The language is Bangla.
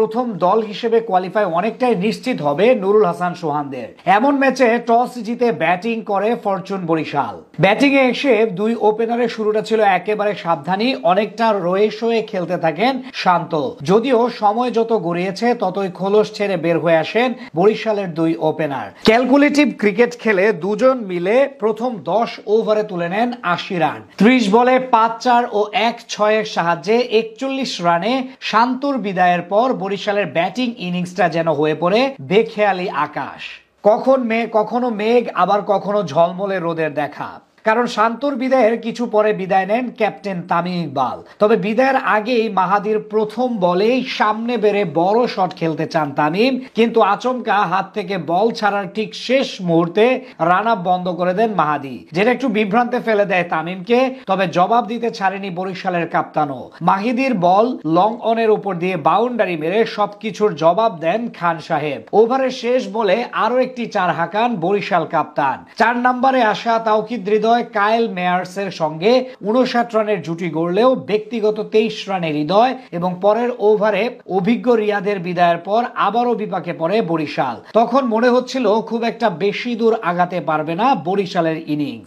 প্রথম দল হিসেবে কোয়ালিফাই অনেকটাই নিশ্চিত হবে নুরুল হাসান সোহানদের। এমন ম্যাচে টস জিতে ব্যাটিং করে ফরচুন বরিশাল। ব্যাটিং এ এসে দুই ওপেনারের শুরুটা ছিল একেবারে সাবধানী, অনেকটা রয়ে সয়ে খেলতে থাকেন শান্ত। যদিও সময় যত গড়িয়েছে ততই খোলস ছেড়ে বের হয়ে আসেন বরিশালের দুই ওপেনার। ক্যালকুলেটিভ ক্রিকেট খেলে দুজন মিলে প্রথম 10 ওভারে তুলে নেন 80 রান। 30 বলে 5-4 ও 1-6 এর সাহায্যে 41 রানে শান্তর বিদায়ের পর বরিশালের ব্যাটিং ইনিংসটা যেন হয়ে পড়ে বেখেয়ালি আকাশ। কখনো মেঘ, আবার কখনো ঝলমলে রোদের দেখা। কারণ শান্তর বিদায়ের কিছু পরে বিদায় নেন ক্যাপ্টেন তামিম ইকবাল। তবে বিদায়ের আগেই মাহাদির প্রথম বলেই সামনে বেড়ে বড় শট খেলতে চান তামিম, কিন্তু আচমকা হাত থেকে বল ছাড়ার ঠিক শেষ মুহূর্তে রান আপ বন্ধ করে দেন মাহাদি, যেটা একটু বিভ্রান্তে ফেলে দেয় তামিমকে। তবে জবাব দিতে ছাড়েনি বরিশালের কাপ্তানও। মাহিদির বল লং অনের উপর দিয়ে বাউন্ডারি মেরে সবকিছুর জবাব দেন খান সাহেব। ওভারের শেষ বলে আরো একটি 4 হাঁকান বরিশাল কাপ্তান। 4 নম্বরে আসা তাওকিদ হৃদয় কাইল মেয়ার্সের সঙ্গে 59 রানের জুটি গড়লেও ব্যক্তিগত 23 রানের হৃদয় এবং পরের ওভারে অভিজ্ঞ রিয়াদের বিদায়ের পর আবারও বিপাকে পড়ে বরিশাল। তখন মনে হচ্ছিল খুব একটা বেশি দূর আগাতে পারবে না বরিশালের ইনিংস।